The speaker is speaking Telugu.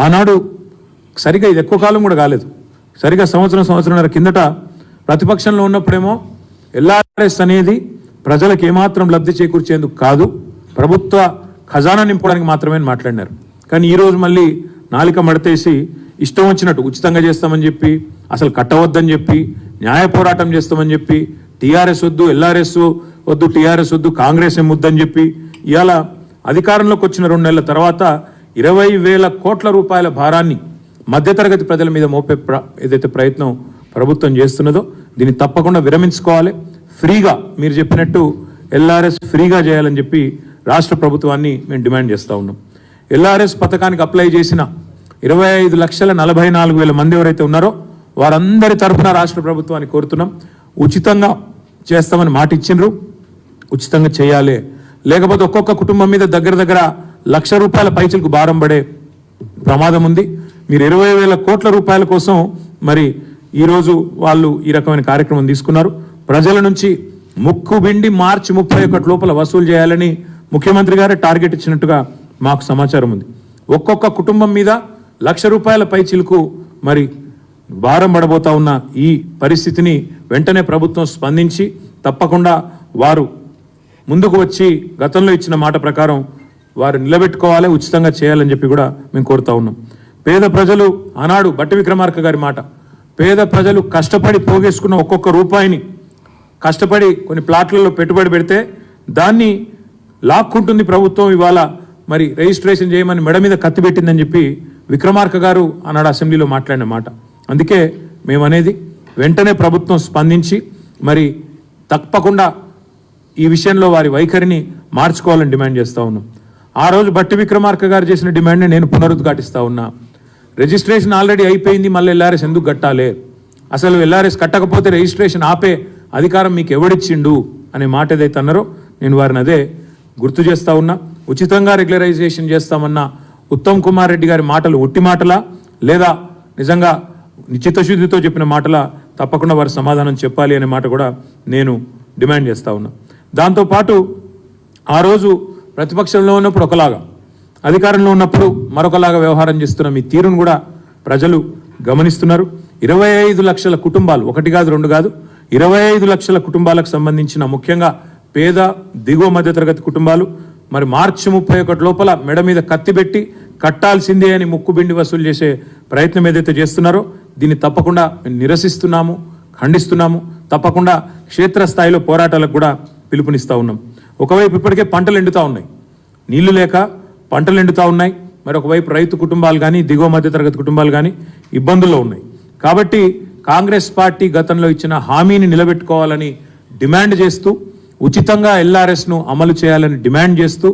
ఆనాడు సరిగా ఇది ఎక్కువ కాలం కూడా కాలేదు, సరిగా సంవత్సరంన్నర కిందట ప్రతిపక్షంలో ఉన్నప్పుడేమో ఎల్ఆర్ఎస్ అనేది ప్రజలకు ఏమాత్రం లబ్ధి చేకూర్చేందుకు కాదు, ప్రభుత్వ ఖజానా నింపడానికి మాత్రమే మాట్లాడినారు. కానీ ఈరోజు మళ్ళీ నాలిక మడతేసి ఇష్టం వచ్చినట్టు ఉచితంగా చేస్తామని చెప్పి, అసలు కట్టవద్దని చెప్పి, న్యాయ పోరాటం చేస్తామని చెప్పి, టీఆర్ఎస్ వద్దు, ఎల్ఆర్ఎస్ వద్దు, టీఆర్ఎస్ వద్దు, కాంగ్రెస్ ముద్దని చెప్పి ఇవాళ అధికారంలోకి వచ్చిన 2 నెలల తర్వాత 20,000 కోట్ల రూపాయల భారాన్ని మధ్యతరగతి ప్రజల మీద మోపే ఏదైతే ప్రయత్నం ప్రభుత్వం చేస్తున్నదో దీన్ని తప్పకుండా విరమించుకోవాలి. ఫ్రీగా మీరు చెప్పినట్టు ఎల్ఆర్ఎస్ ఫ్రీగా చేయాలని చెప్పి రాష్ట్ర ప్రభుత్వాన్ని మేము డిమాండ్ చేస్తూ ఉన్నాం. ఎల్ఆర్ఎస్ పథకానికి అప్లై చేసిన 25,44,000 మంది ఎవరైతే ఉన్నారో వారందరి తరఫున రాష్ట్ర ప్రభుత్వాన్ని కోరుతున్నాం, ఉచితంగా చేస్తామని మాట ఇచ్చిండ్రు, ఉచితంగా చేయాలి. లేకపోతే ఒక్కొక్క కుటుంబం మీద దగ్గర ₹1,00,000 పైచలకు భారం పడే ప్రమాదం ఉంది. మీరు 20,000 కోట్ల రూపాయల కోసం మరి ఈరోజు వాళ్ళు ఈ రకమైన కార్యక్రమం తీసుకున్నారు. ప్రజల నుంచి ముక్కుబిండి మార్చి 31 లోపల వసూలు చేయాలని ముఖ్యమంత్రి గారే టార్గెట్ ఇచ్చినట్టుగా మాకు సమాచారం ఉంది. ఒక్కొక్క కుటుంబం మీద ₹1,00,000 పైచిలకు మరి భారం పడబోతా ఉన్న ఈ పరిస్థితిని వెంటనే ప్రభుత్వం స్పందించి తప్పకుండా వారు ముందుకు వచ్చి గతంలో ఇచ్చిన మాట ప్రకారం వారు నిలబెట్టుకోవాలి, ఉచితంగా చేయాలని చెప్పి కూడా మేము కోరుతా ఉన్నాం. పేద ప్రజలు ఆనాడు బట్టి విక్రమార్క గారి మాట, పేద ప్రజలు కష్టపడి పోగేసుకున్న ఒక్కొక్క రూపాయిని కష్టపడి కొన్ని ప్లాట్లలో పెట్టుబడి పెడితే దాన్ని లాక్కుంటుంది ప్రభుత్వం. ఇవాళ మరి రిజిస్ట్రేషన్ చేయమని మెడ మీద కత్తి పెట్టిందని చెప్పి విక్రమార్క గారు ఆనాడు అసెంబ్లీలో మాట్లాడిన మాట. అందుకే మేము అనేది వెంటనే ప్రభుత్వం స్పందించి మరి తప్పకుండా ఈ విషయంలో వారి వైఖరిని మార్చుకోవాలని డిమాండ్ చేస్తూ ఉన్నాం. ఆ రోజు బట్టి విక్రమార్క గారు చేసిన డిమాండ్ని నేను పునరుద్ఘాటిస్తూ ఉన్నా. రిజిస్ట్రేషన్ ఆల్రెడీ అయిపోయింది, మళ్ళీ ఎల్ఆర్ఎస్ ఎందుకు కట్టాలి, అసలు ఎల్ఆర్ఎస్ కట్టకపోతే రిజిస్ట్రేషన్ ఆపే అధికారం మీకు ఎవడిచ్చిండు అనే మాట ఏదైతే అన్నారో నేను వారిని అదే గుర్తు చేస్తూ ఉన్నా. ఉచితంగా రెగ్యులరైజేషన్ చేస్తామన్న ఉత్తమ్ కుమార్ రెడ్డి గారి మాటలు ఒట్టి మాటలా లేదా నిజంగా చిత్తశుద్ధితో చెప్పిన మాటలా, తప్పకుండా వారి సమాధానం చెప్పాలి అనే మాట కూడా నేను డిమాండ్ చేస్తూ ఉన్నా. దాంతోపాటు ఆ రోజు ప్రతిపక్షంలో ఉన్నప్పుడు ఒకలాగా, అధికారంలో ఉన్నప్పుడు మరొకలాగా వ్యవహారం చేస్తున్న మీ తీరును కూడా ప్రజలు గమనిస్తున్నారు. 25 లక్షల కుటుంబాలు, 1 కాదు 2 కాదు, 25 లక్షల కుటుంబాలకు సంబంధించిన ముఖ్యంగా పేద దిగువ మధ్యతరగతి కుటుంబాలు మరి మార్చి 31 లోపల మెడ మీద కత్తి పెట్టి కట్టాల్సిందే అని ముక్కుబిండి వసూలు చేసే ప్రయత్నం ఏదైతే చేస్తున్నారో దీన్ని తప్పకుండా నిరసిస్తున్నాము, ఖండిస్తున్నాము. తప్పకుండా క్షేత్రస్థాయిలో పోరాటాలకు కూడా పిలుపునిస్తూ ఉన్నాం. ఒకవైపు ఇప్పటికే పంటలు ఎండుతూ ఉన్నాయి, నీళ్లు లేక పంటలు ఎండుతూ ఉన్నాయి. మరి ఒకవైపు రైతు కుటుంబాలు కానీ దిగువ మధ్యతరగతి కుటుంబాలు కానీ ఇబ్బందుల్లో ఉన్నాయి. కాబట్టి కాంగ్రెస్ పార్టీ గతంలో ఇచ్చిన హామీని నిలబెట్టుకోవాలని డిమాండ్ చేస్తూ, ఉచితంగా ఎల్ఆర్ఎస్ను అమలు చేయాలని డిమాండ్ చేస్తూ